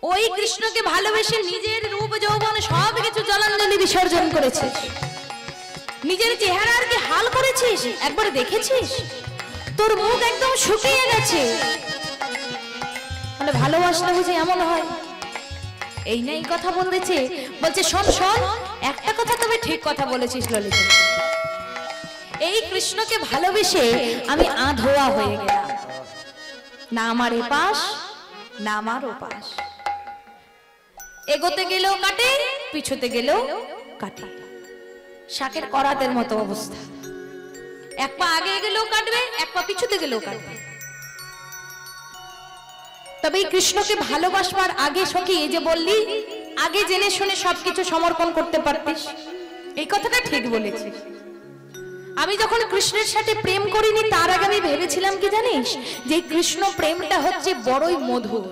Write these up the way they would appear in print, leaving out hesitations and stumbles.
ওই কৃষ্ণকে ভালোবেসে নিজের রূপ যৌবন সব কিছু জলাঞ্জলি বিসর্জন করেছিস, নিজের চেহারার কি হাল করেছিস একবার দেখেছিস? তোর মুখ একদম শুকিয়ে গেছে। মানে ভালোবাসলে বুঝি এমন হয়? এই নাই কথা বলতেছে, বলছে শোন শোন, একটা কথা তবে ঠিক কথা বলেছিস ললিতা, এই কৃষ্ণকে ভালোবেসে আমি আধোয়া হয়ে গেলাম, না আমার এপাশ না আমার ওপাশ, এগোতে গেলেও কাটে পিছুতে গেলেও কাটে, শাকের করাতের মতো অবস্থা, এক পা আগে গেলেও কাটবে এক পা পিছুতে গেলেও কাটবে। তবে এই কৃষ্ণকে ভালোবাসবার আগে সখী এই যে বললি আগে জেনে শুনে সবকিছু সমর্পণ করতে পারতিস, এই কথাটা ঠিক বলেছিস। আমি যখন কৃষ্ণের সাথে প্রেম করিনি তার আগে আমি ভেবেছিলাম কি জানিস, যে কৃষ্ণ প্রেমটা হচ্ছে বড়ই মধুর,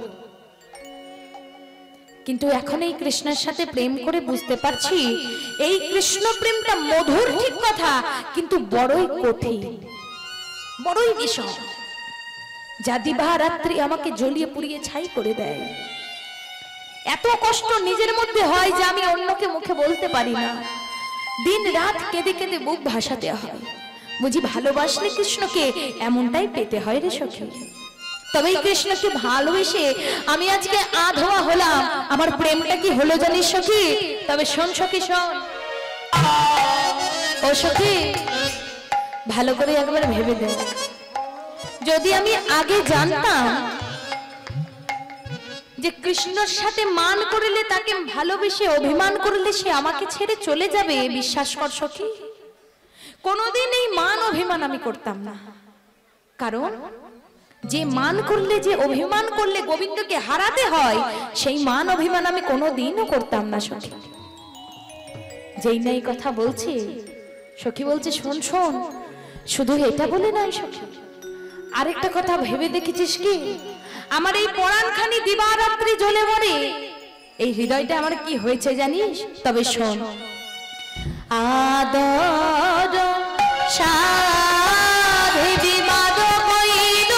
কিন্তু এখন এই কৃষ্ণের সাথে প্রেম করে বুঝতে পারছি এই কৃষ্ণ প্রেমটা মধুর ঠিক কথা, কিন্তু বড়ই কঠিন, বড়ই বিষম, যা দিবারাত্রি আমাকে জ্বলিয়ে পুড়িয়ে ছাই করে দেয়। এত কষ্ট নিজের মধ্যে হয় যে আমি অন্যকে মুখে বলতে পারি না, দিন রাত কেঁদে কেঁদে বুক ভাসাতে হয়। বুঝি ভালোবাসলে কৃষ্ণকে এমনটাই পেতে হয় রে সখী। তবে এই কৃষ্ণকে ভালোবেসে আমি আজকে আধোয়া হলাম, আমার প্রেমটা কি হলো জানিস সখী? তবে শোন সখী শোন, ও সখী ভালো করে একবার ভেবে দে, যদি আমি আগে জানতাম যে কৃষ্ণর সাথে মান করলে তাকে ভালোবেসে অভিমান করলে সে আমাকে ছেড়ে চলে যাবে, বিশ্বাস কর সখী কোনোদিন এই মান অভিমান আমি করতাম না। কারণ যে মান করলে যে অভিমান করলে গোবিন্দকে হারাতে হয় সেই মান অভিমান আমি কোনোদিনও করতাম না সখী। যেই না এই কথা বলছি সখী বলছে শোন শোন, শুধু এটা বলে নয় সখী, আরেকটা কথা ভেবে দেখেছিস কি, আমার এই পরাণখানি দিবারাত্রি জ্বলে মরে, এই হৃদয়টা আমার কি হয়েছে জানিস? তবে শোন, আদর সাধে বিবাদ কইল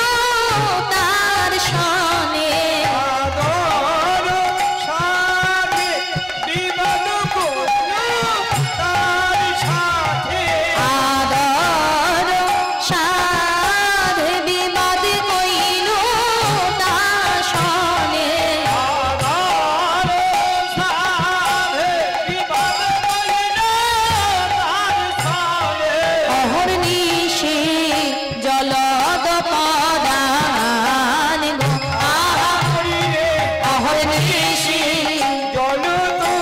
তার সনে, আদর সাধে বিবাদ কইল তার সাথে, আদর সাধে বিবাদ কইল তার সনে, আদর সাধে বিবাদ কইল তার সাথে, অহর্নিশি জলদ পদান গো, অহর্নিশি জল তো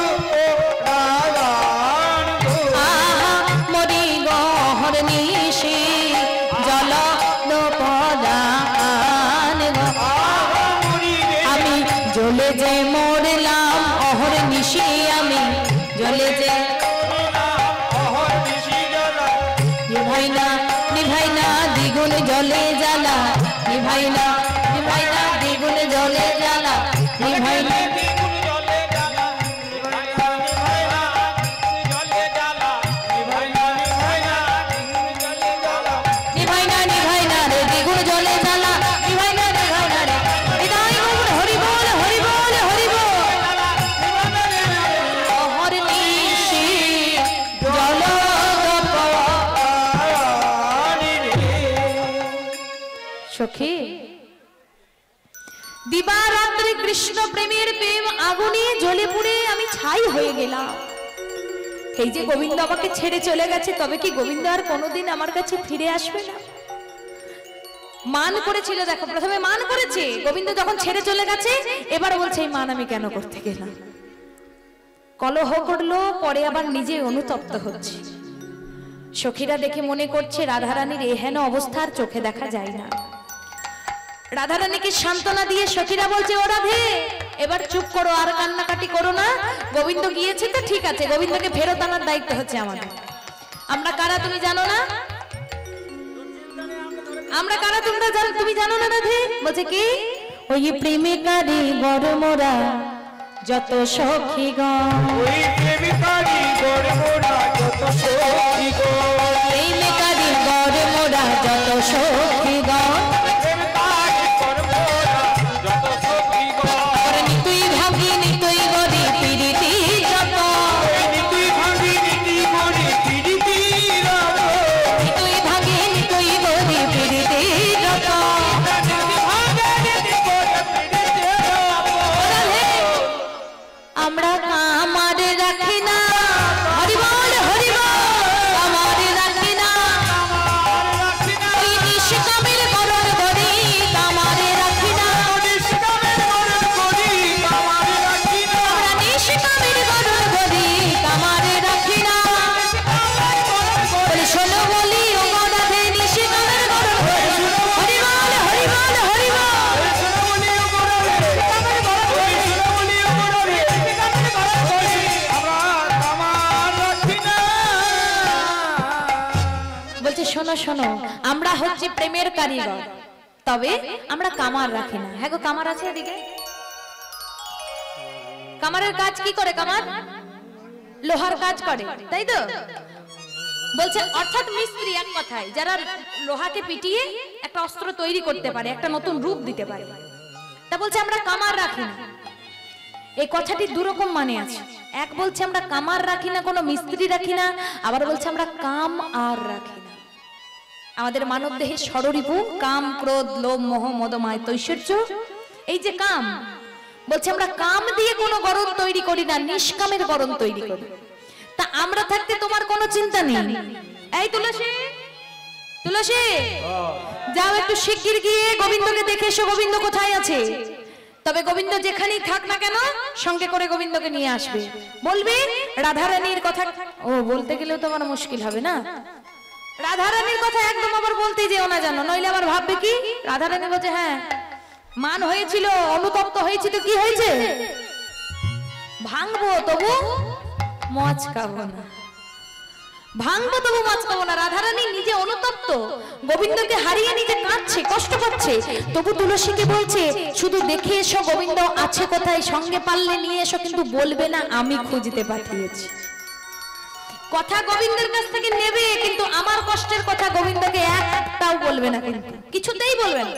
দাদান গো, মরি গো, অহর্নিশি জলদ পদান গো, আমি জ্বলে যে মরলাম অহর্নিশি, আমি জ্বলে যে নিভাই না দ্বিগুণ জলে জ্বালা, নিভাই না দ্বিগুণ জলে জ্বালা, নিভাই না রে দ্বিগুণ জলে জ্বালা, নিভাই না রে, হৃদয় গুণ হরি বল হরি বল হরি বল, অহর্নিশি জলদ সখী দিবারাত্রি কৃষ্ণ প্রেমের প্রেম আগুনে জ্বলে পুড়ে আমি ছাই হয়ে গেলাম। এই যে গোবিন্দ আমাকে ছেড়ে চলে গেছে, তবে কি গোবিন্দ আর কোনোদিন আমার কাছে ফিরে আসবে না? মান করেছিল, দেখো প্রথমে মান করেছে, গোবিন্দ যখন ছেড়ে চলে গেছে এবার বলছে এই মান আমি কেন করতে গেলাম, কলহ করলো, পরে আবার নিজে অনুতপ্ত হচ্ছে। সখীরা দেখে মনে করছে রাধারানীর এহেন অবস্থার চোখে দেখা যায় না। রাধারানীকে সান্ত্বনা দিয়ে সখীরা বলছে ও রাধে এবার চুপ করো, আর কান্নাকাটি করো না, গোবিন্দ গিয়েছে তো ঠিক আছে, গোবিন্দকে ফেরত আনার দায়িত্ব হচ্ছে আমাদের। আমরা কারা তুমি জানো না? আমরা কারা তোমরা জানো, তুমি জানো না রাধে? বলছে কি, ওই প্রেমিকারি বড় মোরা যত সখীগণ, ওই প্রেমিকারি বড় মোরা যত সখীগণ, প্রেমিকারি বড় মোরা যত সখীগণ, প্রেমিকারি বড় মোরা যত সখীগণ, তুই ভাব শোনো শোনো, আমরা হচ্ছে প্রেমের কারিগর, তবে আমরা কামার রাখি না। হ্যাঁ গো, কামার আছে এদিকে? কামারের কাজ কি করে? কামার লোহার কাজ করে, তাই তো বলছেন। অর্থাৎ মিস্ত্রি এক কথায়, যারা লোহাকে পিটিয়ে একটা অস্ত্র তৈরি করতে পারে, একটা নতুন রূপ দিতে পারে, তা বলছে আমরা কামার রাখি না। এই কথাটি দুরকম মানে আছে। এক বলছে আমরা কামার রাখি না, কোনো মিস্ত্রি রাখি না, আবার বলছে আমরা কাম আর রাখি না। আমাদের মানব দেহে ষড়রিপু কাম, ক্রোধ, লোভ, মোহ, মদ, মায়া, ঐশ্বর্য, এই যে কাম, বলছে আমরা কাম দিয়ে কোনো গরণ তৈরি করি না, নিষ্কামের গরণ তৈরি করি। তা আমরা থাকতে তোমার কোনো চিন্তা নেই। এই তুলসী, তুলসী, যাও একটু শিগগির গিয়ে গোবিন্দকে দেখে এসো, গোবিন্দ কোথায় আছে। তবে গোবিন্দ যেখানেই থাক না কেন, সঙ্গে করে গোবিন্দকে নিয়ে আসবে। বলবে রাধারানীর কথা। ও বলতে গেলেও তো আমার মুশকিল হবে না। রাধারানীর কথা একদম আবার বলতে যেও না, জানো, নইলে আবার ভাববে কি রাধারানী বলছে হ্যাঁ মান হয়েছিল, অনুতপ্ত হয়েছিল, কি হয়েছে, ভাঙবো তবু মজ খাবো না, ভাঙবো তবু মজ খাবো না। রাধারানী নিজে অনুতপ্ত, গোবিন্দকে হারিয়ে নিজে কাঁদছে, কষ্ট পাচ্ছে, তবু তুলসীকে বলছে শুধু দেখে এসো গোবিন্দ আছে কোথায়, সঙ্গে পারলে নিয়ে এসো, কিন্তু বলবে না আমি খুঁজতে পাঠিয়েছি। কথা গোবিন্দের কাছ থেকে নেবে, কিন্তু আমার কষ্টের কথা গোবিন্দকে একটাও বলবে না, কিন্তু কিছুতেই বলবে না।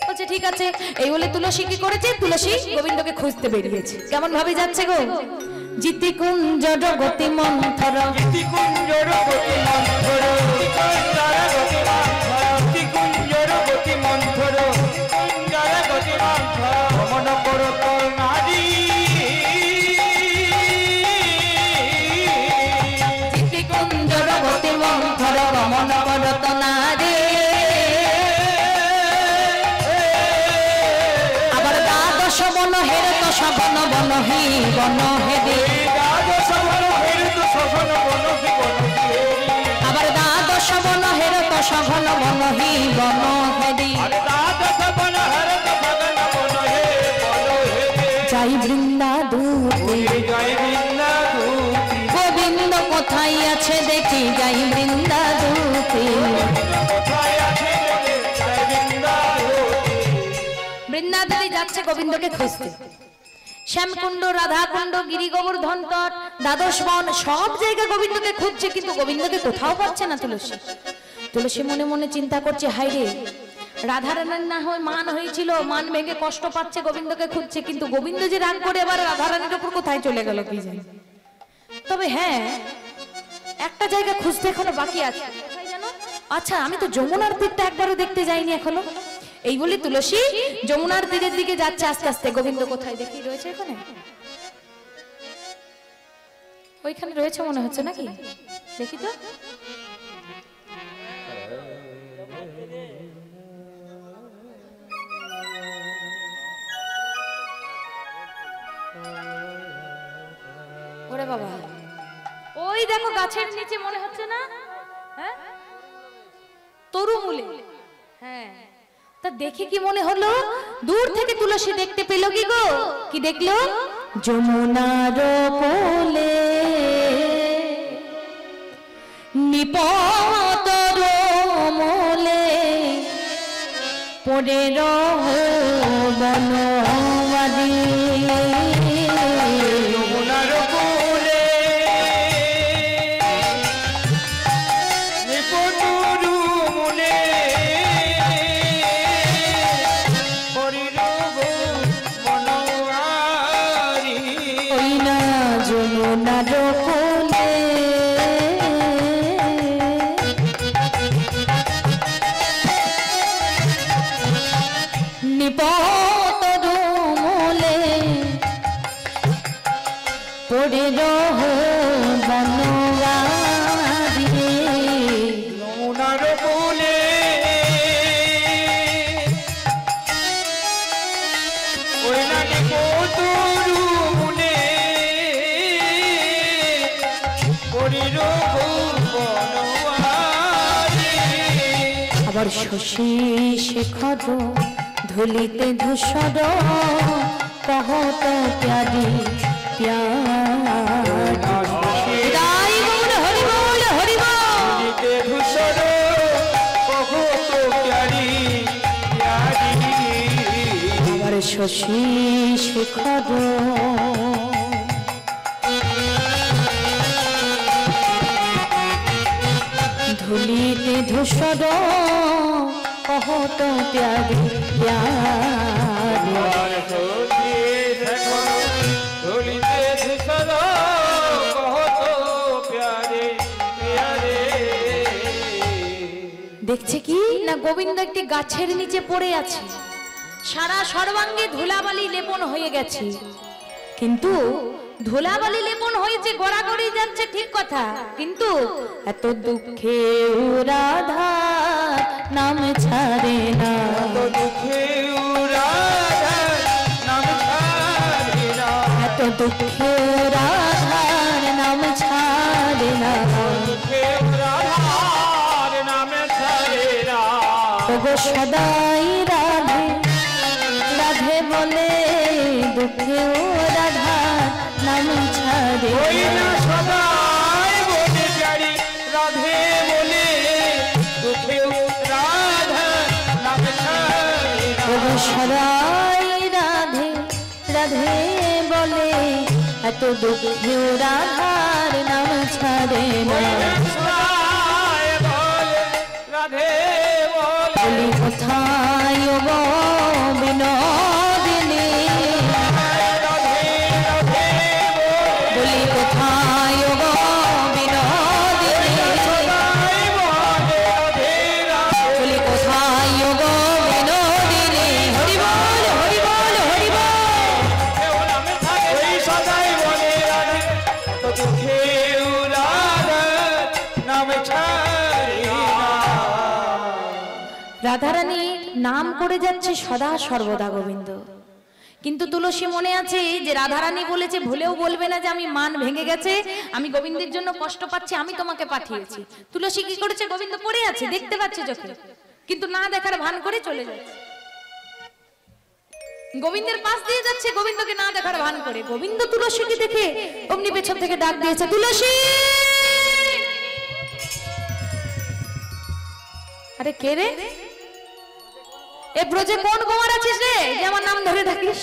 বলছে ঠিক আছে। এই বলে তুলসী কি করেছে, তুলসী গোবিন্দকে খুঁজতে বেরিয়েছে। কেমন ভাবে যাচ্ছে গো? জিতি কুঞ্জ গতি মন্থর, জিতি কুঞ্জর গতি মন্থর, জিতি কুঞ্জর গতি মন্থর, কুঞ্জর গতি মন্থর, গমন করত নারী, জিতি কুঞ্জ গতি মন্থর, গমন করত নারী। আবার দ্বাদশ বন হেরত সবন বন হি বন হেদি, আবার দ্বাদশ বন হেরত সঘন বন হি বন হেদি। যাই বৃন্দাদূতে, গোবিন্দ কোথায় আছে দেখি, যাই বৃন্দাদূতে। বৃন্দাদূতে যাচ্ছে গোবিন্দকে খুঁজতে। শ্যামকুণ্ড, রাধাকুণ্ড, গিরি গোবর্ধন তট, দ্বাদশ বন, সব জায়গায় গোবিন্দকে খুঁজছে, কিন্তু গোবিন্দকে কোথাও পাচ্ছে না তুলসী। তুলসী মনে মনে চিন্তা করছে হায় রে, রাধারানীর না হয় মান হয়েছিল, মান ভেঙে কষ্ট পাচ্ছে, গোবিন্দকে খুঁজছে, কিন্তু গোবিন্দ যে রাগ করে এবার রাধারানীর উপর কোথায় চলে গেল কি জানি। তবে হ্যাঁ, একটা জায়গা খুঁজতে এখনো বাকি আছে। কোথায় জানো? আচ্ছা, আমি তো যমুনার তীরটা একবারও দেখতে যাইনি এখনো। এই বলি তুলসী যমুনার তীরের দিকে যাচ্ছে আস্তে আস্তে। গোবিন্দ কোথায় দেখি রয়েছে, এখানে, ওইখানে রয়েছে মনে হচ্ছে নাকি, দেখি তো। ওরে বাবা, ওই দেখো গাছের নিচে মনে হচ্ছে না, হ্যাঁ তরুমূলে। হ্যাঁ, তা দেখে কি মনে হলো, দূর থেকে তুলসী দেখতে পেল কি গো, কি দেখলো, যমুনার কোলে নিপতর মোলে পড়ে রহ বনবাদী। যমুনার কোলে নিপতরু মনে হরিরব বনওয়ারি, ওই না যমুনার কোলে নিপতর মোলে পড়ে রহ বনবাদী। যমুনার কোলে ওই না নিপতরু মনে হরিরব বনওয়ারি। আবার শশী শেখর ধুলিতে ধূসর কহত প্যারি প্যারি। হরি বল হরি বল। ধূসর শশী শেখর ধুলিতে ধূসর কহত প্যারে প্যারে দেখছে কি না গোবিন্দ একটি গাছের নিচে পড়ে আছে, সারা সর্বাঙ্গে ধুলাবালি লেপন হয়ে গেছে, কিন্তু ধুলাবালি লেপন হয়েছে গড়াগড়ি যাচ্ছে ঠিক কথা, কিন্তু এত দুঃখে রাধা নাম ছাড়ে না, এত দুঃখে রাধা নাম ছাড়ে না, এত দুঃখে রাধার নাম ছাড়ে না, দুঃখে রাধার নাম ছাড়ে না। ওগো সদাই রাধে রাধে বলে দুঃখে রাধার নাম ছাড়ে ওই না না। সদাই বলে যারি রাধে বলে দুঃখে রাধা নাম ছাড়ে না। ওগো সদাই রাধে রাধে বলে এত দুঃখে রাধার নাম ছাড়ে না। ওই না সদাই বলে রাধে বলে বলি কোথায় গো বিনোদিনী, বলি কোথায় গো বিনোদিনী, বলি কোথায় গো বিনোদিনী, হরি বল হরি বল হরি বল। ওই সদাই বলে রাধে তো দুঃখে রাধা নাম ছাড়ে না। রাধারানী নাম করে যাচ্ছে সদা সর্বদা গোবিন্দ, কিন্তু তুলসী মনে আছে যে রাধারানী বলেছে ভুলেও বলবে না যে আমি মান ভেঙে গেছে, আমি গোবিন্দের জন্য কষ্ট পাচ্ছি, আমি তোমাকে পাঠিয়েছি। তুলসী কি করেছে, গোবিন্দ পড়ে আছে দেখতে পাচ্ছে চোখে, কিন্তু না দেখার ভান করে চলে যাচ্ছে, গোবিন্দের পাশ দিয়ে যাচ্ছে গোবিন্দকে না দেখার ভান করে। গোবিন্দ তুলসীকে দেখে অমনি পেছন থেকে ডাক দিয়েছে, তুলসী। আরে কে রে, এ ব্রজে কোন কুমার আছিস রে যে আমার নাম ধরে ডাকিস?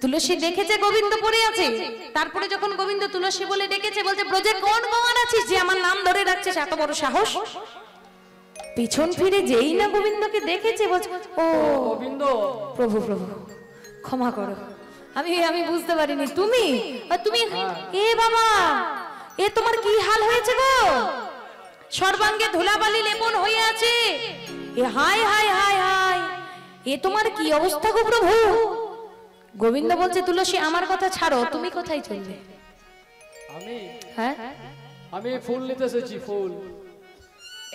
তুলসী দেখেছে গোবিন্দ পড়ে আছে, তারপরে যখন গোবিন্দ তুলসী বলে ডেকেছে বলছে ব্রজে কোন কুমার আছিস যে আমার নাম ধরে ডাকছিস, এত বড় সাহস? পিছন ফিরে যেই না গোবিন্দকে দেখেছে বলছে, ও গোবিন্দ প্রভু প্রভু ক্ষমা করো, আমি বুঝতে পারিনি তুমি, আর তুমি এ বাবা এ তোমার কি হাল হয়েছে গো, সর্বাঙ্গে ধুলাবালি লেপন হয়ে আছে, এ হায় হায় হায় হায়, এ তোমার কি অবস্থা গো প্রভু? গোবিন্দ বলছে তুলসী আমার কথা ছাড়ো, তুমি কোথায় চললে? আমি আমি ফুল নিতে এসেছি, ফুল।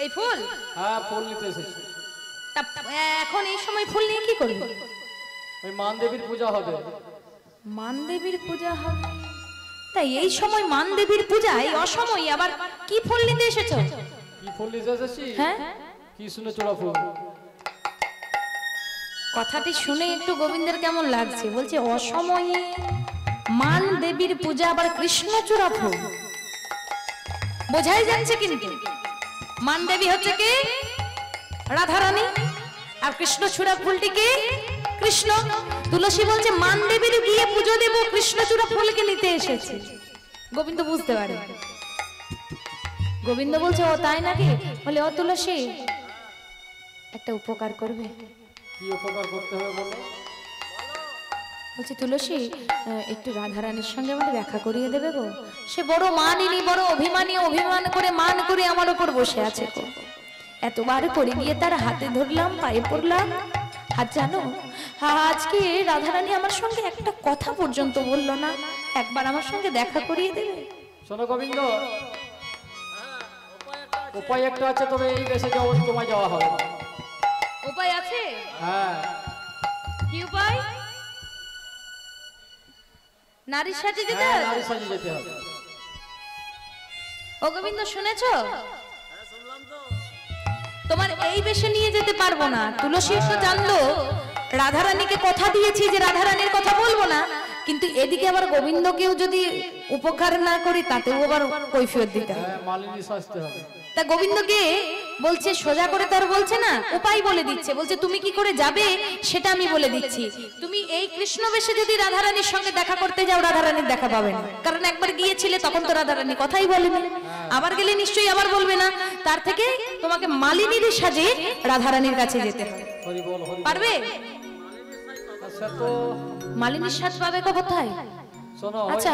এই ফুল? হ্যাঁ, ফুল নিতে এসেছি। তা এখন এই সময় ফুল নিয়ে কি করবে? ওই মান দেবীর পূজা হবে। মান দেবীর পূজা হবে? তাই এই সময় মান দেবীর পূজা, এই অসময় আবার কি ফুল নিতে এসেছো? কি ফুল নিতে এসেছি? হ্যাঁ, কৃষ্ণচূড়া ফুল। কথাটি শুনে একটু গোবিন্দের কেমন লাগছে, বলছে অসময়ে মান দেবীর পূজা আবার কৃষ্ণচূড়া ফুল, বোঝাই যাচ্ছে কিন্তু মান দেবী হচ্ছে কি রাধারানী, আর কৃষ্ণচূড়া ফুলটি কি কৃষ্ণ। তুলসী বলছে মান দেবীর গিয়ে পুজো দেব, কৃষ্ণচূড়া ফুলকে নিতে এসেছে। গোবিন্দ বুঝতে পারে, গোবিন্দ বলছে ও তাই নাকি? বলে ও তুলসী একটা উপকার করবে। কি উপকার করতে হবে বলো? বলছি তুলসী একটু রাধারানীর সঙ্গে আমার দেখা করিয়ে দেবে গো, সে বড় মানিনী, বড় অভিমানী, অভিমান করে মান করে আমার উপর বসে আছে গো, এতবার করে গিয়ে তার হাতে ধরলাম, পায়ে পড়লাম, আর জানো আজকে রাধারানী আমার সঙ্গে একটা কথা পর্যন্ত বললো না, একবার আমার সঙ্গে দেখা করিয়ে দেবে? শোনো গোবিন্দ, উপায় একটা আছে, তবে এই দেশে যাওয়া তোমায় যাওয়া হবে। উপায় আছে? হ্যাঁ। কি উপায়? নারীর সাজে যেতে হ্যাঁ, হবে? নারী সাজে যেতে হবে। ও গোবিন্দ শুনেছো? তোমার এই বেশে নিয়ে যেতে পারবো না। তুলসী তো জানলো রাধারানীকে কথা দিয়েছি যে রাধারানীর কথা বলবো না, কিন্তু এদিকে আবার গোবিন্দকেও যদি উপকার না করি তাতেও আবার কৈফিয়ত দিতে হবে। হ্যাঁ, মালিনী সাজতে হবে। তা গোবিন্দকে বলছে সোজা করে তার বলছে না, উপায় বলে দিচ্ছে, বলছে তুমি কি করে যাবে সেটা আমি বলে দিচ্ছি। তুমি এই কৃষ্ণ বেশে যদি রাধারানীর সঙ্গে দেখা করতে যাও, রাধারানীর দেখা পাবে না, কারণ একবার গিয়েছিলে তখন তো রাধারানী কথাই বলেনি, আবার গেলে নিশ্চয়ই আবার বলবে না। তার থেকে তোমাকে মালিনীর সাজে রাধারানীর কাছে যেতে হবে। হরি বল, হরি বল। পারবে? আচ্ছা তো মালিনীর সাজ পাবে কোথায়? শোনো, আচ্ছা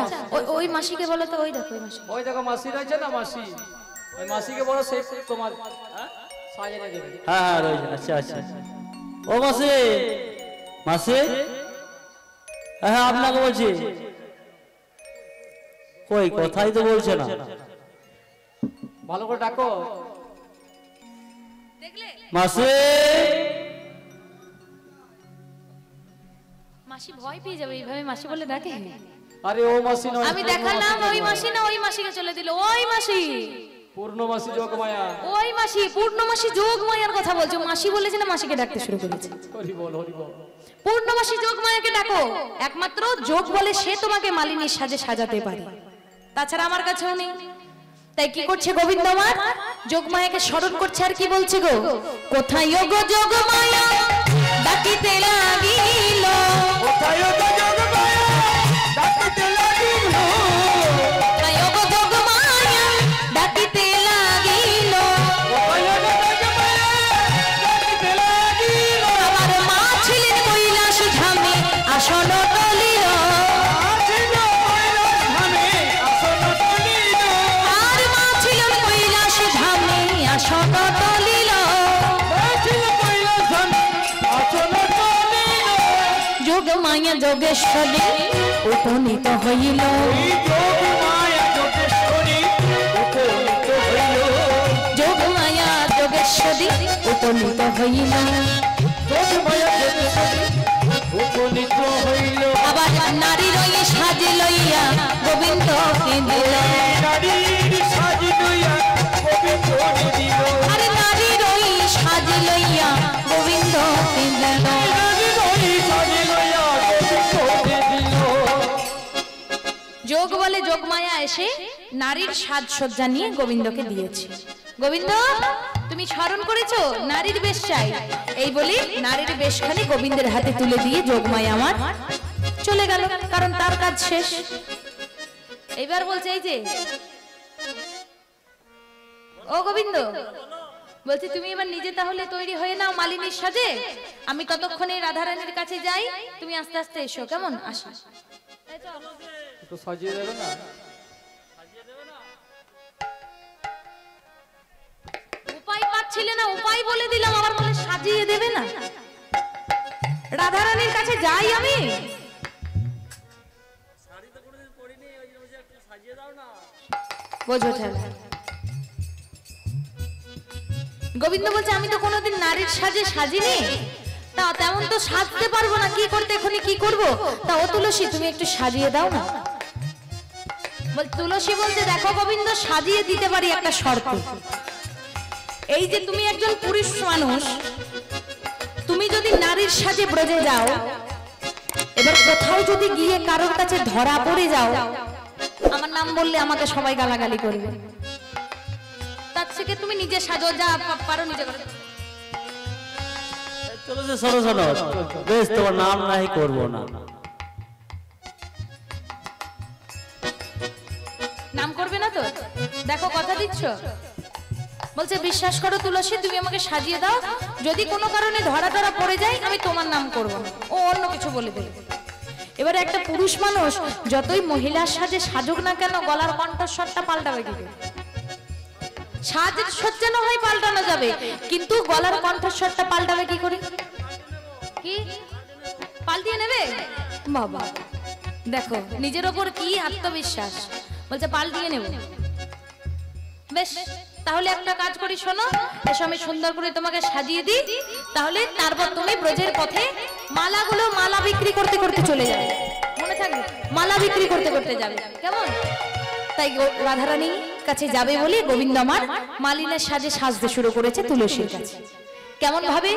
ওই মাসিকে বলো তো, ওই দেখো ওই মাসি। ওই দেখো মাসি রয়েছে না, মাসি, ওই মাসিকে বলো সে তোমার সাজিয়ে দেবে। হ্যাঁ হ্যাঁ রয়েছে। আচ্ছা আচ্ছা ও মাসি, মাসি হ্যাঁ আপনাকে বলছি। কই কথাই তো বলছে না। ভালো করে ডাকো। দেখলে মাসি, মাসি ভয় পেয়ে যাবে এইভাবে মাসি বলে ডাকে। আরে ও মাসি নয়, আমি দেখালাম ওই মাসি না, ওই মাসিকে চলে দিল। ওই মাসি, পূর্ণ মাসি যোগমায়া। ওই মাসি পূর্ণমাসী যোগমায়ার কথা বলছো। মাসি বলেছে না, মাসিকে ডাকতে শুরু করেছে। হরি বল, হরি বল। পূর্ণমাসী যোগমায়াকে ডাকো। একমাত্র যোগ বলে সে তোমাকে মালিনীর সাজে সাজাতে পারে, তাছাড়া আমার কাছেও নেই। তাই কি করছে গোবিন্দ আমার? যোগমায়াকে স্মরণ করছে আর কি বলছে গো, কোথায় গো যোগমায়া ডাকিতে লাগিল, কোথায় গো যোগমায়া ডাকিতে লাগিল, কোথায় গো যোগমায়া ডাকিতে লাগিল, কোথায় গো যোগমায়া ডাকিতে লাগিল, আমার মা ছিলেন কৈলাস ধামে আসন টলিল, ছিল কৈলাস ধামে আসন টলিল, আর মা ছিলেন কৈলাস ধামে আসন টলিল, ছিল কৈলাস ধামে আসন টলিল, যোগমায়া যোগেশ্বরী উপনীত হইল, এই যোগমায়া যোগেশ্বরী উপনীত হইল, যোগমায়া যোগেশ্বরী উপনীত হইল, যোগমায়া যোগেশ্বরী উপনীত হইল, আবার নারী রই সাজে লইয়া গোবিন্দ দিল, নারীর সাজি লইয়া গোবিন্দ দিল, আরে নারী রই সাজে লইয়া গোবিন্দ দিল, নারীর ওই সাজি লইয়া গোবিন্দ দিল। যোগ বলে যোগমায়া এসে নারীর সাজসজ্জা নিয়ে গোবিন্দকে দিয়েছে। গোবিন্দ তুমি স্মরণ করেছো, নারীর বেশ চাই, এই বলি নারীর বেশখানি গোবিন্দের হাতে তুলে দিয়ে যোগমায়া আমার চলে গেল, কারণ তার কাজ শেষ। এইবার বলছে এই যে ও গোবিন্দ, বলছি তুমি এবার নিজে তাহলে তৈরি হয়ে নাও মালিনীর সাজে, আমি ততক্ষণে রাধারানীর কাছে যাই, তুমি আস্তে আস্তে এসো, কেমন? আসো। তো সাজিয়ে দেবে না? উপায় পাচ্ছিলে না, উপায় বলে দিলাম, আবার বলে সাজিয়ে দেবে না। রাধারানীর কাছে যাই আমি। বোঝো ঠেলা। গোবিন্দ বলছে আমি তো কোনোদিন নারীর সাজে সাজিনি, তা তেমন তো সাজতে পারবো না, কি করতে এখনই কি করব, তা ও তুলসী তুমি একটু সাজিয়ে দাও না। বল তুলসী বলছে দেখো গোবিন্দ, সাজিয়ে দিতে পারি একটা শর্তে। এই যে তুমি একজন পুরুষ মানুষ, তুমি যদি নারীর সাজে ব্রজে যাও, এবার কোথাও যদি গিয়ে কারোর কাছে ধরা পড়ে যাও, আমার নাম বললে আমাকে সবাই গালাগালি করবে, তার থেকে তুমি নিজে সাজো, যা পারো নিজে করো। চলো যে সরো সরো, বেশ তোমার নাম নাই করবো না। নাম করবে না তো? দেখো কথা দিচ্ছ। বলছে বিশ্বাস করো তুলসী, তুমি আমাকে সাজিয়ে দাও, যদি কোনো কারণে ধরা ধরা পড়ে যায় আমি তোমার নাম করবো না, ও অন্য কিছু বলে দেবে। এবারে একটা পুরুষ মানুষ যতই মহিলার সাজে সাজুক না কেন, গলার কণ্ঠস্বরটা পাল্টাবে কি করে? সাজের সজ্জা না হয় পাল্টানো যাবে, কিন্তু গলার কণ্ঠস্বরটা পাল্টাবে কি করে? কি পাল্টিয়ে নেবে? বাবা দেখো নিজের ওপর কি আত্মবিশ্বাস, বলছে পাল্টিয়ে নেব। বেশ তাহলে একটা কাজ করি, শোনো, এসো আমি সুন্দর করে তোমাকে সাজিয়ে দিই, তাহলে তারপর তুমি ব্রজের পথে মালাগুলো মালা বিক্রি করতে করতে চলে যাবে, মনে থাকবে মালা বিক্রি করতে করতে যাবে, কেমন? তাই রাধারানী কাছে যাবে বলে গোবিন্দ আমার মালিনের সাজে সাজতে শুরু করেছে তুলসীর কাছে। কেমন ভাবে?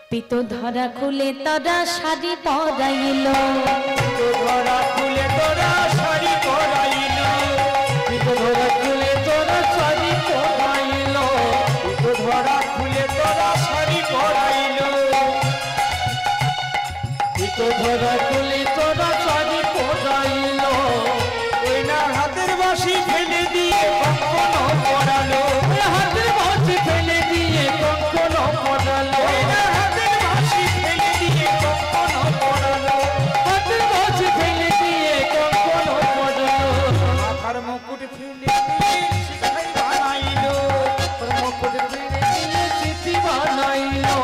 পিত ধরা খুলে তরা শাড়ি পরাইল, ধরা খুলে তোরা শাড়ি পরাইল, ধরা খুলে তোরা শাড়ি তো ধরা তুলি তোরা সাজি পোড়াইল ওই না হাতের বাঁশি ফেলে দিয়ে কখনো পড়ালো হাতের বাঁশি ফেলে দিয়ে কখনো পড়ালো ওই না হাতের বাঁশি ফেলে দিয়ে কখনো পড়ালো হাতের বাঁশি ফেলে দিয়ে কখনো পড়ালো মাথার মুকুট ফেলে দিয়ে শিখাই বানাইলো মুকুট ফেলে দিয়ে চিঠি বানাইলো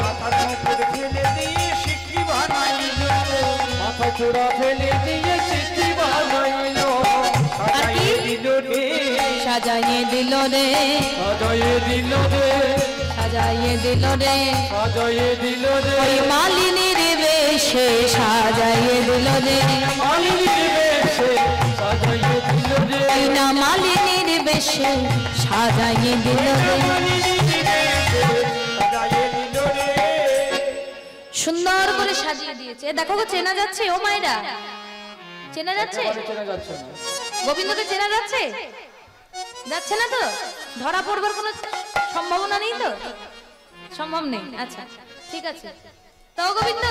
মাথার মুকুট ফেলে দিয়ে শিখি বানাইলো মাথা চূড়া ফেলে দিয়ে চিঠি বানাইলো সাজাইয়ে দিল রে সাজাইয়ে দিল রে সাজাইয়ে দিল রে সাজাইয়ে দিল রে সাজাইয়ে দিল রে ওই মালিনীর বেশে সাজাইয়ে দিল রে মালিনীর বেশে সাজাইয়ে দিল রে ওই না মালিনীর বেশে সাজাইয়ে দিল রে সাজাইয়ে দিল রে সুন্দর করে সাজিয়ে দিয়েছে দেখো গো চেনা যাচ্ছে ও মায়েরা চেনা যাচ্ছে চেনা যাচ্ছে না গোবিন্দকে চেনা যাচ্ছে যাচ্ছে না তো ধরা পড়বার কোনো সম্ভাবনা নেই তো সম্ভব নেই আচ্ছা ঠিক আছে তো গোবিন্দ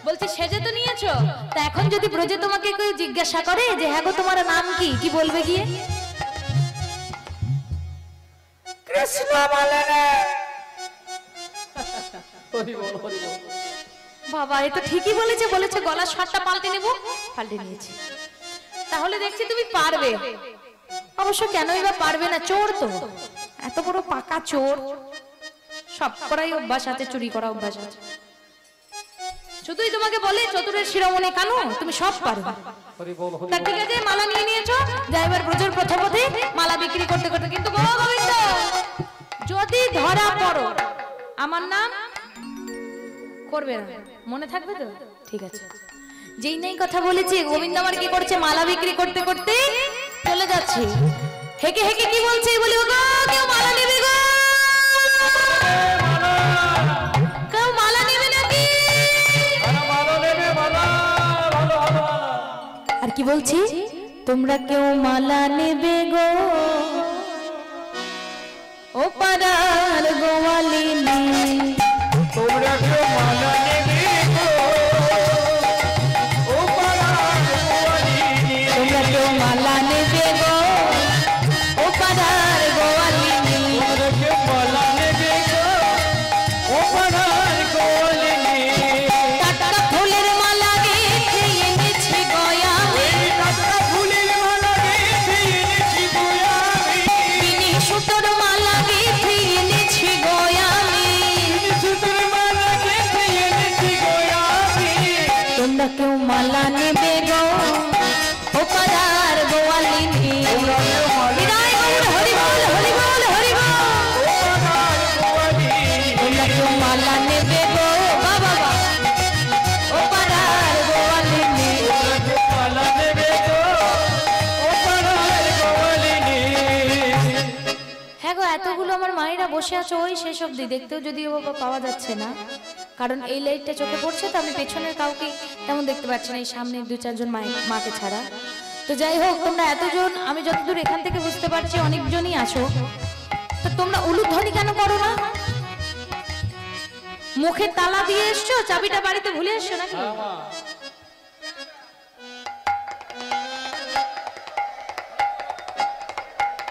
বলছি সেজে তো নিয়েছো তা এখন যদি ব্রজে তোমাকে কেউ জিজ্ঞাসা করে যে হ্যাঁ গো তোমার নাম কি কি বলবে গিয়ে কৃষ্ণ বলে রে হরি বল হরি বল বাবা এ তো ঠিকই বলেছে বলেছে গলার স্বরটা পাল্টে নেব পাল্টে নিয়েছি তাহলে দেখছি তুমি পারবে অবশ্য কেনই বা পারবে না চোর তো এত বড় পাকা চোর সব করাই অভ্যাস আছে চুরি করা অভ্যাস আছে শুধুই তোমাকে বলে চতুরের শিরোমণি কানু তুমি সব পারবে হরি বল হরি তা ঠিক আছে মালা নিয়ে নিয়েছো যাইবার ব্রজের পথে পথে মালা বিক্রি করতে করতে কিন্তু গো গোবিন্দ যদি ধরা পড়ো আমার নাম করবে না মনে থাকবে তো ঠিক আছে যেই নাই কথা বলেছি গোবিন্দ আমার কি করছে মালা বিক্রি করতে করতে চলে যাচ্ছে হেকে হেকে কি বলছে বলি গো কেউ মালা নেবে গো কেউ মালা নেবে নাকি ভালো নেবে ভালো ভালো ভালো আর কি বলছি তোমরা কেউ মালা নেবে গো ও পাড়ার গোয়ালিনী তোমরা কেউ মালা নেবে গো ও পাড়ার গোয়ালিনী তোমরা কেউ মালা নেবে গো ও পাড়ার গোয়ালিনী তোমরা কেউ মালা নেবে গো ও পাড়ার গোয়ালিনী টাটকা ফুলের মালা গেঁথে এনেছি গয়ামে এই টাটকা ফুলের মালা গেঁথে এনেছি গো আমি বিনি সুতোর মালা গেঁথে এনেছি গয়ামে সুতোর মালা গেঁথে এনেছি গো আমি তোমরা কেউ মালা নেবে গো ও পাড়ার গোয়ালিনী বিদায় গৌর হরি বল হরি বল হরি বল ও পাড়ার গোয়ালিনী তোমরা কেউ মালা নেবে গো বাবা ও পাড়ার গোয়ালিনী মালা নেবে গো ও পাড়ার গোয়ালিনী হ্যাঁ গো এতগুলো আমার মায়েরা বসে আছে ওই শেষ অব্দি দেখতেও যদিও বাবা পাওয়া যাচ্ছে না কারণ এই লাইটটা চোখে পড়ছে তো আমি পেছনের কাউকে তেমন দেখতে পাচ্ছি না এই সামনের দু চারজন মাকে ছাড়া তো যাই হোক তোমরা এতজন আমি যতদূর এখান থেকে বুঝতে পারছি অনেকজনই আছো তো তোমরা উলুধ্বনি কেন করো না মুখে তালা দিয়ে এসছো চাবিটা বাড়িতে ভুলে এসছো নাকি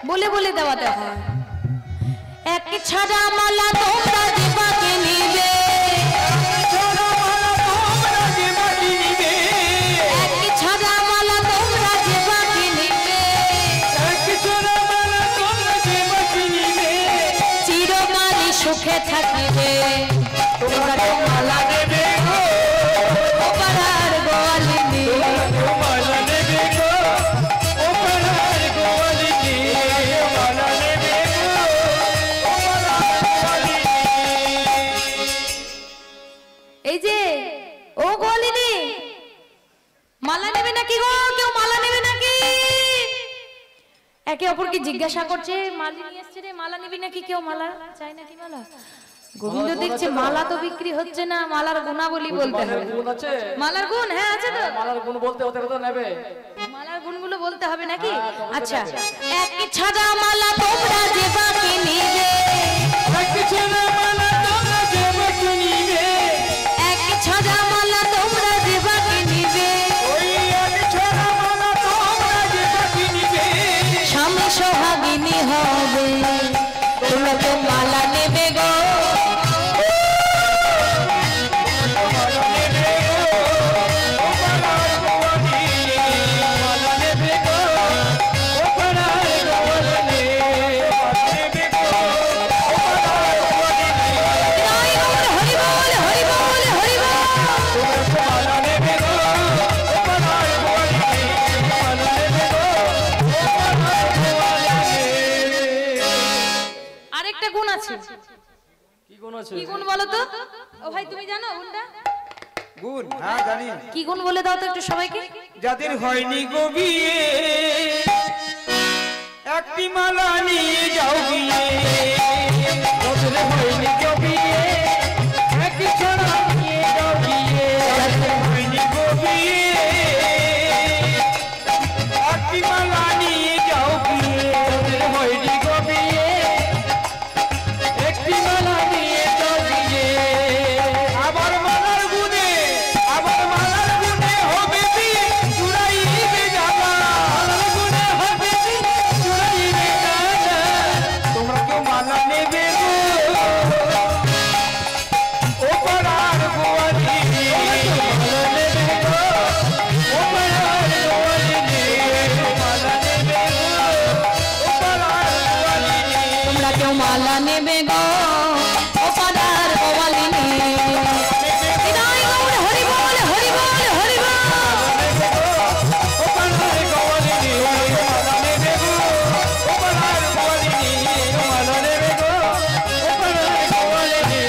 বলে বলে দেওয়াতে হয় এক ছাড়া মালা তোমরা দেবাকে নিবে এক ছাড়া মালা তোমরা দেবাকে নিবে চিরকালই সুখে থাকিবে তোমরা কেউ মালা নেবে গো ও পাড়ার গোয়ালিনী মালা নেবে গো ও পাড়ার গোয়ালিনী মালা নেবে গো ও পাড়ার গোয়ালিনী এই যে ও গোয়ালিনী মালা নেবে নাকি গো কেউ মালা নেবে নাকি একে অপরকে জিজ্ঞাসা করছে মালিনী এসছে রে মালা নিবি নাকি কেউ মালা চাই নাকি মালা গোবিন্দ দেখছে মালা তো বিক্রি হচ্ছে না মালার গুণাবলী বলতে হবে গুণ আছে মালার গুণ হ্যাঁ আছে তো মালার গুণ বলতে হতে তো নেবে মালার গুণগুলো বলতে হবে নাকি আচ্ছা এক ছাড়া মালা তোমরা যে বাকি নিবে এক ছাড়া মালা তোমরা দেবাকে নিবে এক ছাড়া মালা তোমরা তোমরা তো মালা নেবে গো কি গুণ বলো তো? ও ভাই তুমি জানো গুণটা? গুণ? হ্যাঁ জানি। কি গুণ বলে দাও তো একটু সবাইকে। যাদের হয়নি গো বিয়ে একটি মালা নিয়ে যাও বিয়ে, যাদের হয়নি গো বিয়ে একটি ছড়া নিয়ে যাও বিয়ে, যাদের হয়নি গো বিয়ে একটি মালা নিয়ে যাও বিয়ে, যাদের হয়নি গো বিয়ে একটি মালা নিয়ে যাও বিয়ে। আবার মালার গুণে হবে বিয়ে চুরাইবে জানা, মালার গুণে হবে বিয়ে চুরাইবে জানা। তোমরা কেউ মালা নেবে গো ও পাড়ার গোয়ালি, মালা নেবে গো ও পাড়ার গোয়ালি, মালা নেবে গো ও পাড়ার গোয়ালি। তোমরা কেউ মালা নেবে গো ও পাড়ার গোয়ালিনী। হৃদয় গৌর হরি বল হরি বল হরি বল। ও পাড়ার গোয়ালি, মালা নেবে গো ও পাড়ার গোয়ালি, মালা নেবে গো ও পাড়ার গোয়ালি।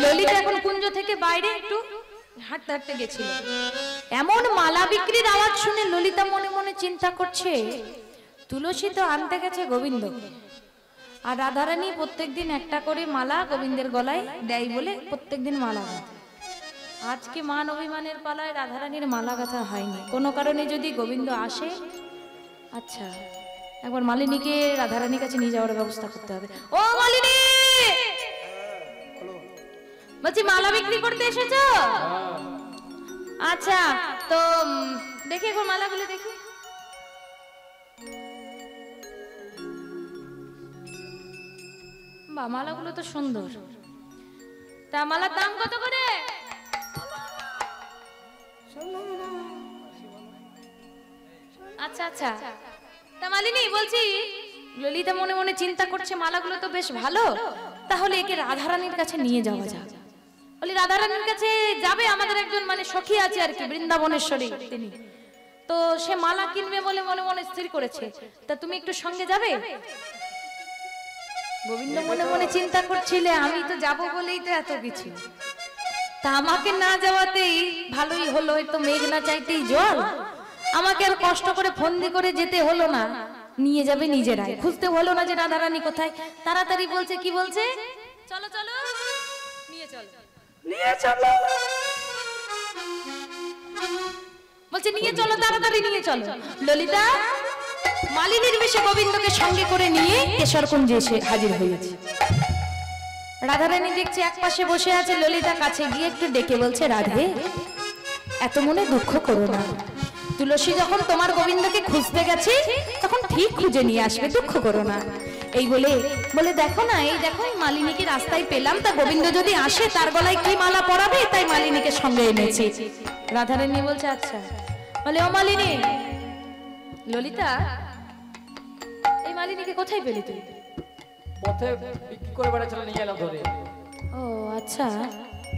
ললিতা এখন কুঞ্জ থেকে বাইরে একটু হাঁটতে হাঁটতে গেছিল। এমন মালা বিক্রির আওয়াজ শুনে ললিতা মনে মনে চিন্তা করছে, তুলসী তো আনতে গেছে গোবিন্দ, আর রাধারানী প্রত্যেকদিন একটা করে মালা গোবিন্দের গলায় দেয় বলে প্রত্যেকদিন মালা গাঁথে। আজকে মান অভিমানের পালায় রাধারানীর মালা গাঁথা হয়নি। কোনো কারণে যদি গোবিন্দ আসে, আচ্ছা একবার মালিনীকে রাধারানীর কাছে নিয়ে যাওয়ার ব্যবস্থা করতে হবে। ও মালিনী, বলছি মালা বিক্রি করতে এসেছো? আচ্ছা তো দেখি একবার মালাগুলো দেখি। বা মালাগুলো তো সুন্দর। তা মালার দাম কত করে? আচ্ছা আচ্ছা। তা মালিনী বলছি, ললিতা মনে মনে চিন্তা করছে মালাগুলো তো বেশ ভালো, তাহলে একে রাধারানীর কাছে নিয়ে যাওয়া যাক। বলি রাধারানীর কাছে যাবে, আমাদের একজন মানে সখী আছে আর কি, বৃন্দাবনেশ্বরী তিনি, তো সে মালা কিনবে বলে মনে মনে স্থির করেছে। তা তুমি একটু সঙ্গে যাবে? গোবিন্দ মনে মনে চিন্তা করছিলে আমি তো যাব বলেই তো এত কিছু, তা আমাকে না যাওয়াতেই ভালোই হলো, তো মেঘ না চাইতেই জল, আমাকে আর কষ্ট করে ফন্দি করে যেতে হলো না, নিয়ে যাবে নিজেরাই, খুঁজতে হলো না যে রাধারানী কোথায়। তাড়াতাড়ি বলছে, কি বলছে? চলো চলো নিয়ে চলো, নিয়ে চলো, বলছে নিয়ে চলো, তাড়াতাড়ি নিয়ে চলো। ললিতা মালিনীর বেশে গোবিন্দকে সঙ্গে করে নিয়ে কেশরকুঞ্জে এসে হাজির হয়েছে। রাধারানী দেখছে এক পাশে বসে আছে, ললিতা কাছে গিয়ে একটু ডেকে বলছে, রাধে এত মনে দুঃখ করো না, তুলসী যখন তোমার গোবিন্দকে খুঁজতে গেছে তখন ঠিক খুঁজে নিয়ে আসবে, দুঃখ করো না। এই বলে বলে দেখো না, এই দেখো মালিনীকে রাস্তায় পেলাম, তা গোবিন্দ যদি আসে তার গলায় কি মালা পরাবে, তাই মালিনীকে সঙ্গে এনেছি। রাধারানী বলছে আচ্ছা। বলে ও মালিনী, ললিতা এই মালিনীকে কোথায় পেলি তুই? পথে বিক্রি করে বেড়াচ্ছিল, নিয়ে এলাম ধরে। ও আচ্ছা,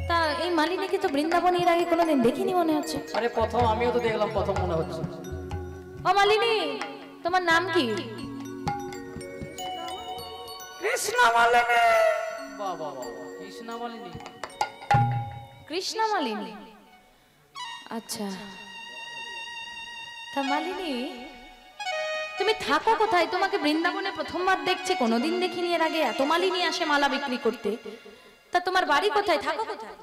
তা এই মালিনীকে তো বৃন্দাবনে এর আগে কোনোদিন দেখিনি মনে হচ্ছে। আরে প্রথম আমিও তো দেখলাম, প্রথম মনে হচ্ছে। ও মালিনী, তোমার নাম কি? কৃষ্ণ মালিনী। বাহ বাহ বাহ, কৃষ্ণা মালিনী। কৃষ্ণা মালিনী, আচ্ছা। তা মালিনী তুমি থাকো কোথায়? তোমাকে বৃন্দাবনে প্রথমবার দেখছে, কোনোদিন দেখিনি এর আগে, এত মালিনী আসে মালা বিক্রি করতে, তা তোমার বাড়ি কোথায়, থাকো কোথায়?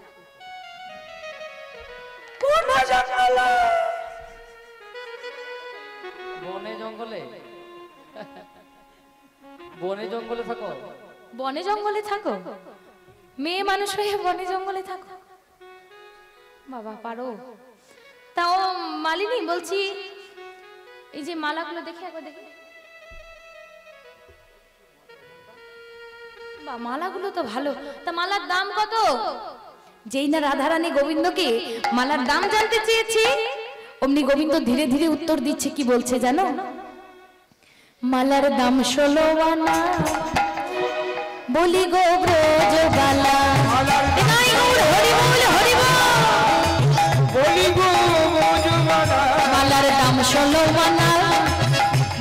কোন জঙ্গলে? বনে জঙ্গলে। বনে জঙ্গলে থাকো? বনে জঙ্গলে থাকো? মেয়ে মানুষ হয়ে বনে জঙ্গলে থাকো? বাবা পারো। তা ও মালিনী বলছি, এই যে মালাগুলো দেখে একবার দেখি। বা মালাগুলো তো ভালো, তা মালার দাম কত? যেই না রাধারানী গোবিন্দকে মালার দাম জানতে চেয়েছে, অমনি গোবিন্দ ধীরে ধীরে উত্তর দিচ্ছে, কি বলছে জানো? মালার দাম 16 আনা, বলি গো ব্রজবালা, এটাই গৌর হরি বল হরি বল। বলি গো ব্রজবালা, মালার দাম 16 আনা,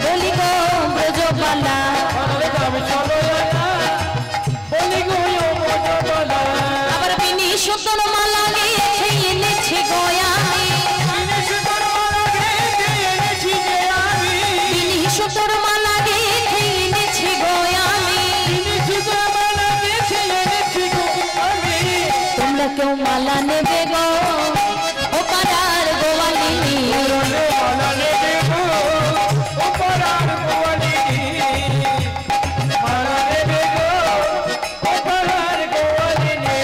বলি গো ব্রজবালা, মালার দাম 16 আনা, বলি গো ব্রজবালা। আবার বিনি সুতোর মালা গেছে এনেছি গয়ামি, বিনি সুতোর মালা গেছে এনেছি গয়ামি, বিনি সুতোর মালা গেছে এনেছি গয়ামি, বিনি সুতোর মালা গেছে এনেছি গয়ামি। তোমরা কেউ মালা নেবে গো ও পাড়ার গোয়ালিনী, মালা নেবে গো ও পাড়ার গোয়ালিনী, মালা নেবে গো ও পাড়ার গোয়ালিনী।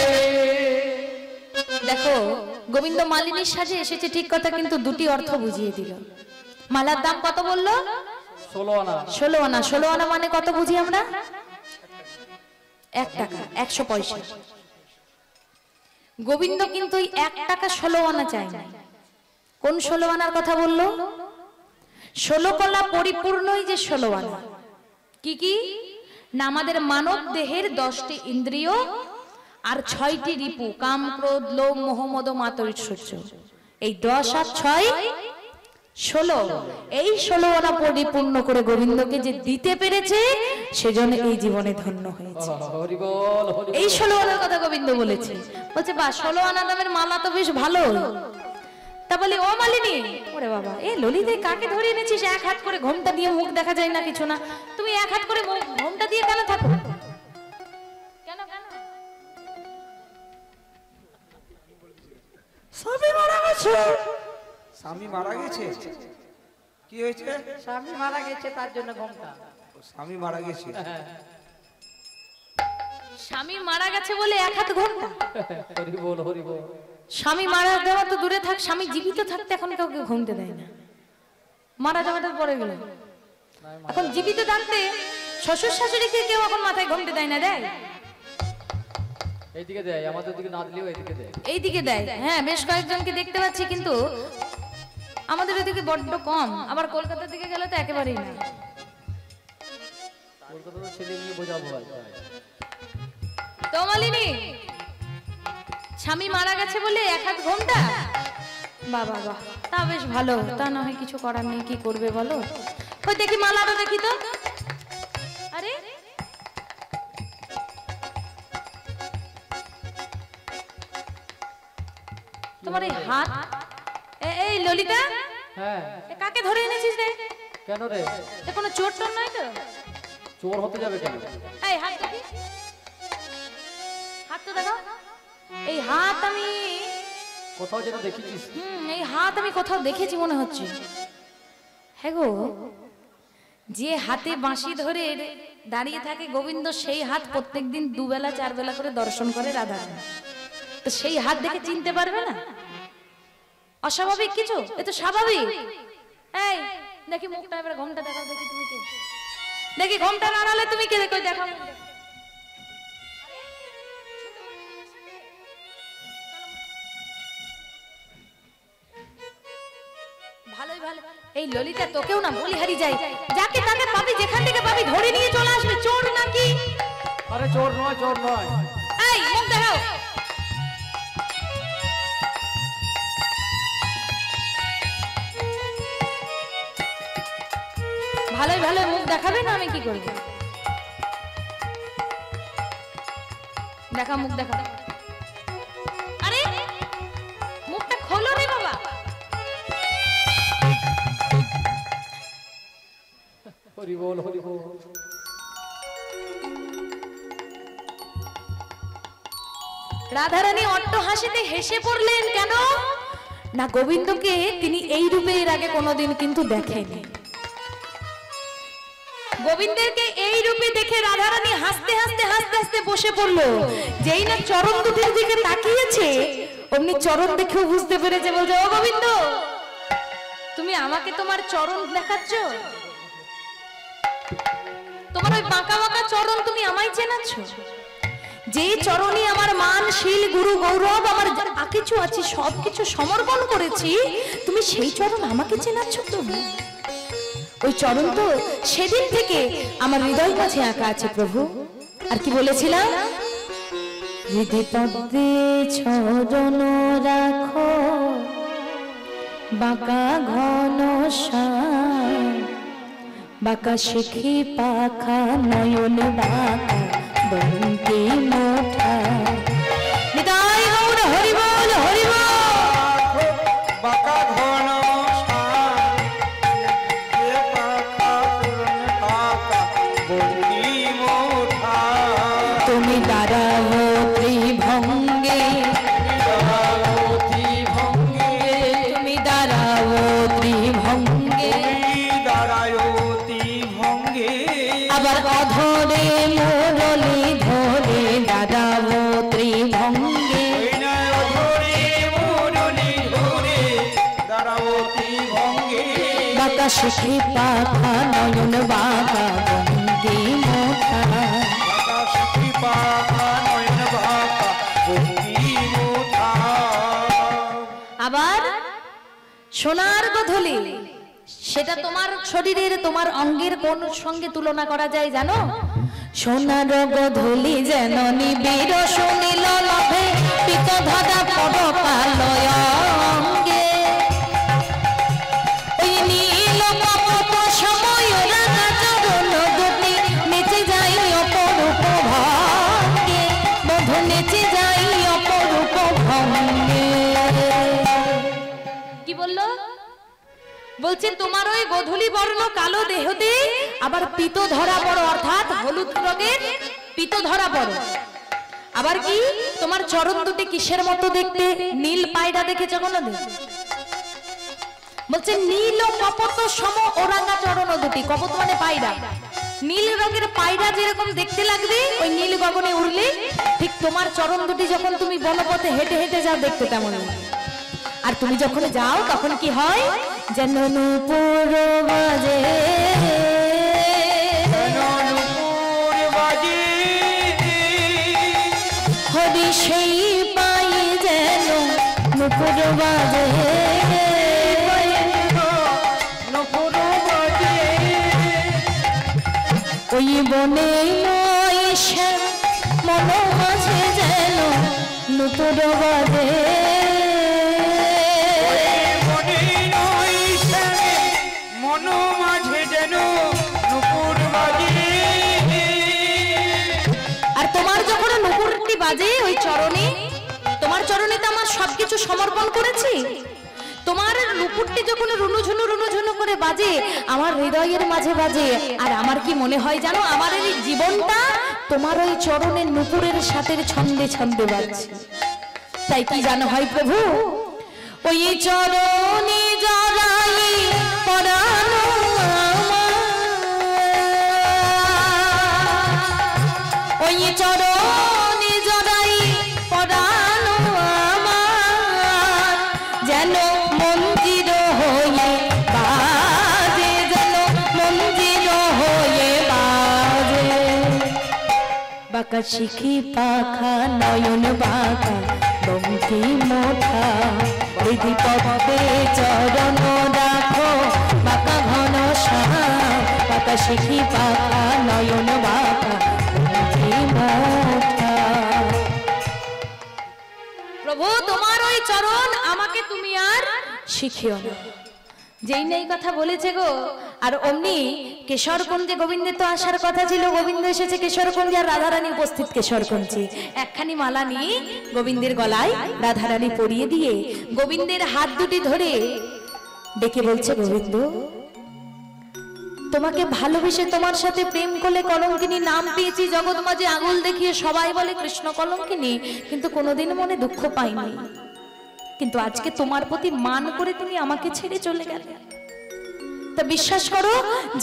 দেখো গোবিন্দ মালিনীর সাজে এসেছে ঠিক কথা, কিন্তু দুটি অর্থ বুঝিয়ে দিল। মালার দাম কত বললো? 16 আনা। 16 আনা। 16 আনা মানে কত বুঝি আমরা? 1 টাকা 100 পয়সা। গোবিন্দ কিন্তু ওই 1 টাকা 16 আনা চাই না। কোন 16 আনার কথা বললো? 16 কলা পরিপূর্ণই যে 16 আনা। কি কি না? আমাদের মানব দেহের 10টি ইন্দ্রিয় আর 6টি রিপু, কাম ক্রোধ লোভ মোহ মদ মাৎসর্য, এই 10 আর 6 16। এই 16 আনা পরিপূর্ণ করে গোবিন্দকে যে দিতে পেরেছে, সেজন্য এই জীবনে ধন্য হয়েছে। হরি বল হরি বল। এই 16 আনার কথা গোবিন্দ বলেছে। বলছে বা 16 আনা দামের মালা তো বেশ ভালো। তা বলি ও মালিনী, ওরে বাবা এ ললিতে কাকে ধরে এনেছিস? 1 হাত করে ঘোমটা দিয়ে মুখ দেখা যায় না, কিছু না, তুমি 1 হাত করে ঘোমটা দিয়ে কেন থাকো? কেন কেন? স্বামী মারা গেছে। স্বামী মারা গেছে? কি হয়েছে? স্বামী মারা গেছে তার জন্য ঘোমটা। স্বামী মারা গেছে। স্বামী মারা গেছে বলে 1 হাত ঘোমটা? হরি বল হরি বল। স্বামী মারা যাওয়া তো দূরে থাক, স্বামী জীবিত থাকতে এখন কাউকে ঘুমতে দেয় না। মারা যাওয়াটা পরে গেল, এখন জীবিত থাকতে শ্বশুর শাশুড়িকে কেউ এখন মাথায় ঘুমতে দেয় না। দেয় এইদিকে দেয়, আমাদের দিকে না দিলেও এইদিকে দেয়। এইদিকে দেয়। হ্যাঁ বেশ কয়েকজনকে দেখতে পাচ্ছি, কিন্তু আমাদের এদিকে বড্ড কম। আবার কলকাতার দিকে গেলে তো একেবারেই না। কলকাতার ছেলে নিয়ে বোঝাবো আর তো মালিনী, স্বামী মারা গেছে বলে 1 হাত ঘোমটা? বাহ বাহ বাহ, তা বেশ ভালো। তা না হয় কিছু করার নেই, কি করবে বলো? ওই দেখি মালাটা দেখি তো। আরে তোমার এই হাত, এই ললিতা, হ্যাঁ এ কাকে ধরে এনেছিস রে? কেন রে? এ কোনো চোর টোর নয় তো? চোর হতে যাবে কেন? এই হাত দেখি, হাত তো দেখো। এই হাত আমি কোথাও যেন দেখেছিস। এই হাত আমি কোথাও দেখেছি মনে হচ্ছে। হ্যাঁ গো, যে হাতে বাঁশি ধরে দাঁড়িয়ে থাকে গোবিন্দ, সেই হাত প্রত্যেকদিন 2 বেলা 4 বেলা করে দর্শন করে রাধা। তো সেই হাত দেখে চিনতে পারবে না? অস্বাভাবিক কিছু? এ তো স্বাভাবিক। এই দেখি মুখটা, এবার ঘোমটা দেখাও দেখি তুমি কে। দেখি ঘোমটা নাড়ালে তুমি কে? দেখো দেখো। ভালোই ভালো। এই ললিতা, তোকেও না বলিহারি যাই, যাকে তাকে পাবি, যেখান থেকে পাবি ধরে নিয়ে চলে আসবে। চোর নাকি? আরে চোর নয়, চোর নয়। এই মুখ দেখাও। ভালোই ভালো মুখ দেখাবে না, আমি কি করব? দেখা মুখ দেখা। আরে মুখটা খোলো রে বাবা। হরি বল হরি বল। রাধারানী অট্ট হাসিতে হেসে পড়লেন। কেন না? গোবিন্দকে তিনি এই রূপে এর আগে কোনোদিন কিন্তু দেখেনি। গোবিন্দকে এই রূপে দেখে রাধারানী হাসতে হাসতে হাসতে হাসতে বসে পড়লো। যেই না চরণ দুটির দিকে তাকিয়েছে, অমনি চরণ দেখেও বুঝতে পেরেছে। বলছে, ও গোবিন্দ, তুমি আমাকে তোমার চরণ দেখাচ্ছ? তোমার ওই বাঁকা বাঁকা চরণ তুমি আমায় চেনাচ্ছ? যে চরণে আমার মান শীল গুরু গৌরব আমার যা কিছু আছে সবকিছু সমর্পণ করেছি, তুমি সেই চরণ আমাকে চেনাচ্ছ প্রভু? ওই চরণ তো সেদিন থেকে আমার হৃদয় মাঝে আঁকা আছে প্রভু। আর কি বলেছিলাম? হৃদয় পদ্মে চরণ রাখো, বাঁকা ঘন বাঁকা শিখি পাখা নয়ন বাঁকা বন্তি মোঠা। নিতাই গৌর হরি বল হরি বল। বাঁকা ঘন তুমি দাঁড়াও ত্রিভঙ্গে, তুমি দাঁড়াও ত্রিভঙ্গে, আবার অধরে মুরলি ধরে দাঁড়াও ত্রিভঙ্গে। বাঁকা শিখি পাখা নয়ন বাঁকা বঙ্গে মোঠা। আবার সোনার গধূলি, সেটা তোমার শরীরের তোমার অঙ্গের কোন সঙ্গে তুলনা করা যায় জানো? সোনার গধূলি যেন নিবিড় সুনীল নভে পিত ধারা পরপালয় অঙ্গে। ওই নীল কপট সময় রাঙা চরণ দুটি নেচে যাই অপরূপ ভঙ্গে, বধূ নেচে যাই অপরূপ ভঙ্গে। কি বললো? বলছে তোমার ওই গধূলি বর্ণ কালো দেহতে আবার পিত ধরা পড়ো, অর্থাৎ হলুদ রঙের পিত ধরা পড়ো। আবার কি তোমার চরণ দুটি কিসের মতো দেখতে? নীল পায়রা দেখেছো কোনোদিন? বলছে নীল কপট সম ওরাঙ্গা চরণ দুটি, কপট মানে পায়রা, নীল রঙের পায়রা যেরকম দেখতে লাগবে ওই নীল গগনে উড়লে, ঠিক তোমার চরণ দুটি যখন তুমি বনপথে হেঁটে হেঁটে যাও দেখতে তেমন। আর তুমি যখন যাও তখন কি হয়? যেন নূপুর বাজে, হরি সেই পাই যেন নূপুর বাজে, ওই বনে নয় সে মন মাঝে যেন নূপুর বাজে। আর তোমার যখন নুপুরটি বাজে ওই চরণে, তোমার চরণে তো আমার সবকিছু সমর্পণ করেছি, তোমার নুপুরটি যখন রুনুঝুনু করে বাজে আমার হৃদয়ের মাঝে বাজে। আর আমার কি মনে হয় জানো? আমার এই জীবনটা তোমার ওই চরণের নুপুরের সাথে ছন্দে ছন্দে বাজছে। তাই কি জানো হয় প্রভু? ওই চরণে জড়াই পরানো ওই চরণে জড়াই পরানো আমার, যেন মন্দির হয়ে বাজে, যেন মন্দির হয়ে বাজে। বাঁকা শিখি পাখা নয়ন বাঁকা বঙ্কি মোঠা, হৃদি পদ্মে চরণ রাখো, বাঁকা ঘন বাঁকা শিখি পাখা নয়ন বাঁকা বঙ্কি মোঠা। প্রভু তোমার ওই চরণ আমাকে তুমি আর শিখিও না। যেই নেই কথা বলেছে গো। আর অমনি কেশরকুঞ্জে গোবিন্দের তো আসার কথা ছিল, গোবিন্দ এসেছে কেশরকুঞ্জে, আর রাধারানী উপস্থিত কেশরকুঞ্জে। একখানি মালা নিয়ে গোবিন্দের গলায় রাধারানী পরিয়ে দিয়ে গোবিন্দের হাত দুটি ধরে ডেকে বলছে, গোবিন্দ তোমাকে ভালোবেসে তোমার সাথে প্রেম করলে কলঙ্কিনী নাম পেয়েছি জগৎ মাঝে আঙুল দেখিয়ে, সবাই বলে কৃষ্ণ কলঙ্কিনী, কিন্তু কোনোদিন মনে দুঃখ পাইনি। কিন্তু আজকে তোমার প্রতি মান করে তুমি আমাকে ছেড়ে চলে গেলে। তা বিশ্বাস করো,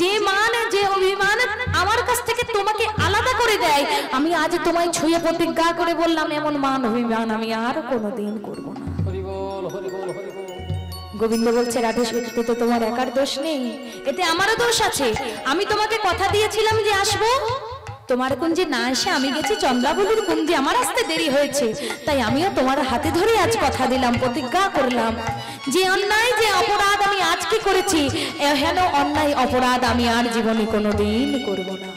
যে মান যে অভিমান আমার কাছ থেকে তোমাকে আলাদা করে দেয়, আমি আজ তোমায় ছুঁয়ে প্রতিজ্ঞা করে বললাম এমন মান অভিমান আমি আর কোনোদিন করব না। হরি বল হরি বল হরি বল। গোবিন্দ বলছে রাধে সত্যি তো তোমার একার দোষ নেই, এতে আমারও দোষ আছে। আমি তোমাকে কথা দিয়েছিলাম যে আসবো, তোমার কুঞ্জে না এসে আমি গেছি চন্দ্রাবলীর কুঞ্জে, আমার আসতে দেরি হয়েছে, তাই আমিও তোমার হাতে ধরে আজ কথা দিলাম, প্রতিজ্ঞা করলাম যে অন্যায় যে অপরাধ আমি আজকে করেছি, এহেন অন্যায় অপরাধ আমি আর জীবনে কোনোদিন করব না।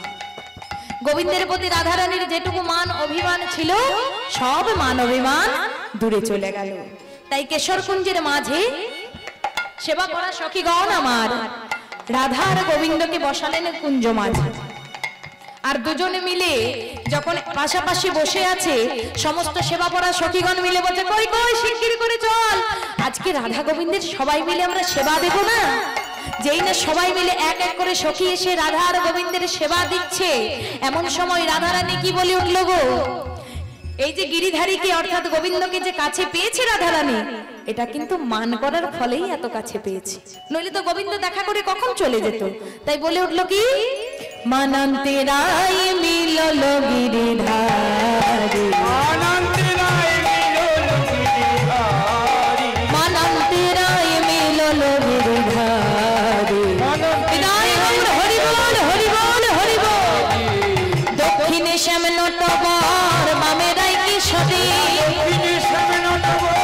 গোবিন্দের প্রতি রাধারানীর যেটুকু মান অভিমান ছিল, সব মান অভিমান দূরে চলে গেল। তাই কেশর কুঞ্জের মাঝে সেবা করা সখীগণ আমার রাধা আর গোবিন্দকে বসালেন কুঞ্জ মাঝে। আর দুজনে মিলে যখন পাশাপাশি বসে আছে, সমস্ত সেবা করা সখীগণ মিলে বলছে কই কই শিগগির করে চল, আজকে রাধা গোবিন্দের সবাই মিলে আমরা সেবা দেব না। যেই না সবাই মিলে এক এক করে সখী এসে রাধা আর গোবিন্দের সেবা দিচ্ছে, এমন সময় রাধারানী কি বলে উঠল গো, এই যে গিরিধারীকে অর্থাৎ গোবিন্দকে যে কাছে পেয়েছে রাধারানী, এটা কিন্তু মান করার ফলেই এত কাছে পেয়েছে, নইলে তো গোবিন্দ দেখা করে কখন চলে যেত। তাই বলে উঠলো কি, মানন্তে রায় মিলল গিরিধারী, মানন্তে রায় মিলল গিরিধারী, মানন্তে রায় মিলল গিরিধারী, হৃদয় গৌর হরি বল হরি বল হরি বল। দক্ষিণে শ্যামল টবর বামে রায় কিশোরী, দক্ষিণে শ্যামল টবর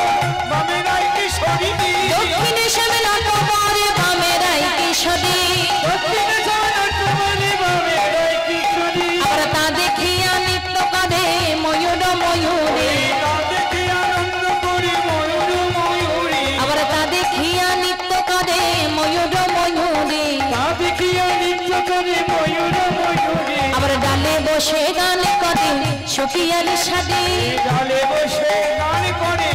বামে রায় কিশোরী, দক্ষিণে শ্যামল টবর বামে রায় কিশোরী, দক্ষিণে শ্যামল টবর বামে রায় কিশোরী। আবার তা দেখিয়া নৃত্য করে ময়ূর ময়ূরী, তা দেখে আনন্দ করি ময়ূর ময়ূরী, আবার তা দেখিয়া নৃত্য করে ময়ূর ময়ূরী, তা দেখিয়া নৃত্য করে ময়ূর ময়ূরী। আবার ডালে বসে গান করে সখিয়ার সাথে, ডালে বসে গান করে